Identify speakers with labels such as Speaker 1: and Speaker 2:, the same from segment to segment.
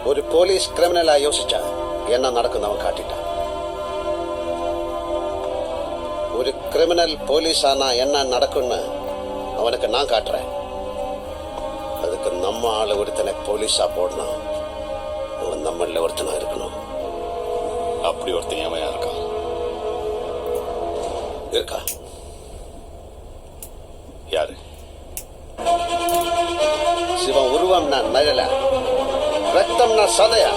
Speaker 1: ஒரு போலீஸ் கிரிமினலா யோசிச்சா என்ன நடக்கும் அவன் காட்டிட்டான். ஒரு கிரிமினல் போலீஸ் ஆனா என்ன நடக்கும்னு அவனுக்கு நான் காட்டுறேன். அதுக்கு நம்ம ஆளு ஒருத்தனை போலீஸா போடணும். அவன் நம்மள ஒருத்தனா இருக்கணும்.
Speaker 2: அப்படி ஒருத்தன் ஏமையா இருக்கான்?
Speaker 1: இருக்கா?
Speaker 2: யாரு?
Speaker 1: சிவன் உருவம்னா நழல, ரத்தம்னா சதையா,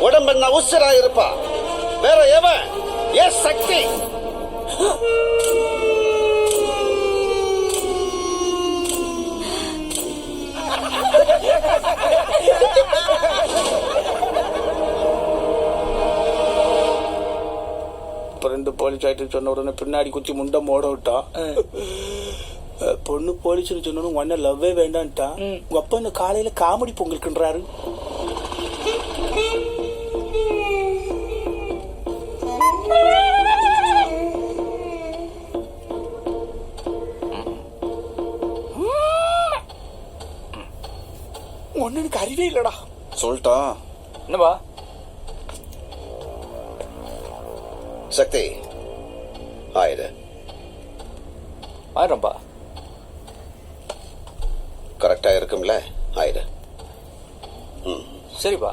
Speaker 1: உடம்புனா உசிரா இருப்பா. வேற எவன்? எஸ் சக்தி.
Speaker 3: ரெண்டு போலீஸ் ஆயிட்டு சொன்ன உடனே பின்னாடி குச்சி முண்டை மோட விட்டான். பொண்ணு போலீஸ் சொன்ன உன்ன லவ்வே வேண்டான்ட்டான். உங்க அப்பா இந்த காலையில காமெடி பொங்கலுக்குன்றாரு. ஒன்னுக்கு அறிவே இல்லடா.
Speaker 2: சொல்லிட்டா
Speaker 3: என்னவா?
Speaker 1: சக்தி
Speaker 3: ஆயிரம்பா
Speaker 1: கரெக்டா இருக்கும்ல? ஆயிடு.
Speaker 3: சரிப்பா.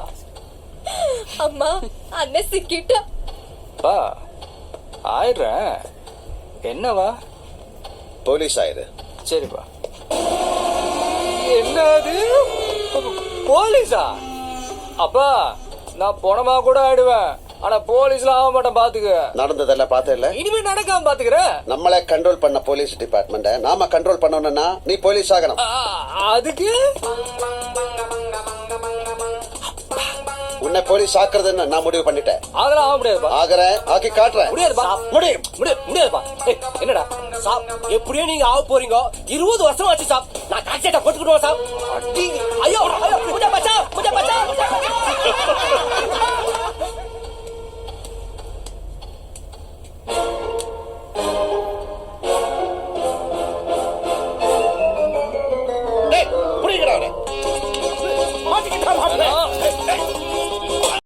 Speaker 4: அம்மா அண்ணன் சிக்கிட்டா.
Speaker 3: பா ஆயிடுறேன். என்னவா?
Speaker 1: போலீஸ் ஆயிடு.
Speaker 3: சரிப்பா. என்னது போலீஸா? அப்பா நான் போனமா கூட ஆயிடுவேன். ஆனா போலீஸ்ல ஆக மாட்டேன். பாத்துக்க.
Speaker 1: நடந்ததெல்லாம் பார்த்தல.
Speaker 3: இனிமே நடக்காம பாத்துக்கிறேன்.
Speaker 1: நம்மளே கண்ட்ரோல் பண்ண போலீஸ் டிபார்ட்மெண்ட் நாம கண்ட்ரோல் பண்ணணும்னா நீ போலீஸ் ஆகணும்.
Speaker 3: அதுக்கு
Speaker 1: உன்னை போலீஸ் ஆக்குறதுன்னு நான் முடிவு பண்ணிட்டேன்.
Speaker 3: அதெல்லாம் ஆக முடியாதுப்பா.
Speaker 1: ஆகுறேன், ஆக்கி காட்டுறேன்.
Speaker 3: முடியாதுப்பா.
Speaker 1: முடியும்.
Speaker 3: முடியாதுப்பா. என்னடா சாப், எப்படியே நீங்க ஆக போறீங்க? 20 வருஷம் ஆச்சு சாப். நான் டாக்ஸிட்ட போட்டுக்கிடுவோம் சாப். ஐயோ